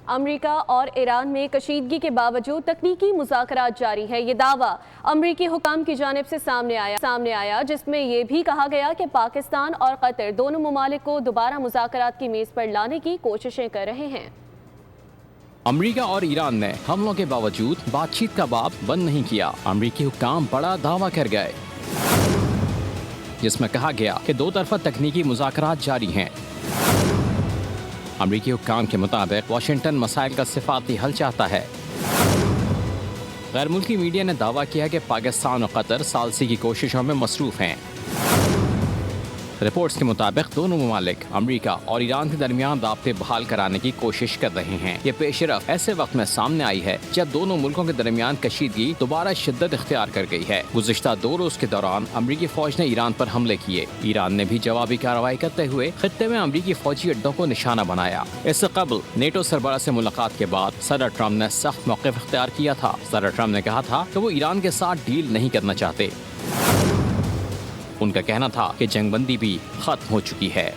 امریکہ اور ایران میں کشیدگی کے باوجود تکنیکی مذاکرات جاری ہے۔ یہ دعویٰ امریکی حکام کی جانب سے سامنے آیا جس میں یہ بھی کہا گیا کہ پاکستان اور قطر دونوں ممالک کو دوبارہ مذاکرات کی میز پر لانے کی کوششیں کر رہے ہیں۔ امریکہ اور ایران نے حملوں کے باوجود بات چیت کا باب بند نہیں کیا۔ امریکی حکام بڑا دعویٰ کر گئے جس میں کہا گیا کہ دو طرفہ تکنیکی مذاکرات جاری ہیں۔ امریکی حکام کے مطابق واشنگٹن مسائل کا صفاتی حل چاہتا ہے۔ غیر ملکی میڈیا نے دعویٰ کیا کہ پاکستان اور قطر ثالثی کی کوششوں میں مصروف ہیں۔ رپورٹس کے مطابق دونوں ممالک امریکہ اور ایران کے درمیان رابطے بحال کرانے کی کوشش کر رہے ہیں۔ یہ پیش رفت ایسے وقت میں سامنے آئی ہے جب دونوں ملکوں کے درمیان کشیدگی دوبارہ شدت اختیار کر گئی ہے۔ گزشتہ 2 روز کے دوران امریکی فوج نے ایران پر حملے کیے۔ ایران نے بھی جوابی کارروائی کرتے ہوئے خطے میں امریکی فوجی اڈوں کو نشانہ بنایا۔ اس سے قبل نیٹو سربراہ سے ملاقات کے بعد صدر ٹرمپ نے سخت موقف اختیار کیا تھا۔ صدر ٹرمپ نے کہا تھا کہ وہ ایران کے ساتھ ڈیل نہیں کرنا چاہتے۔ ان کا کہنا تھا کہ جنگ بندی بھی ختم ہو چکی ہے۔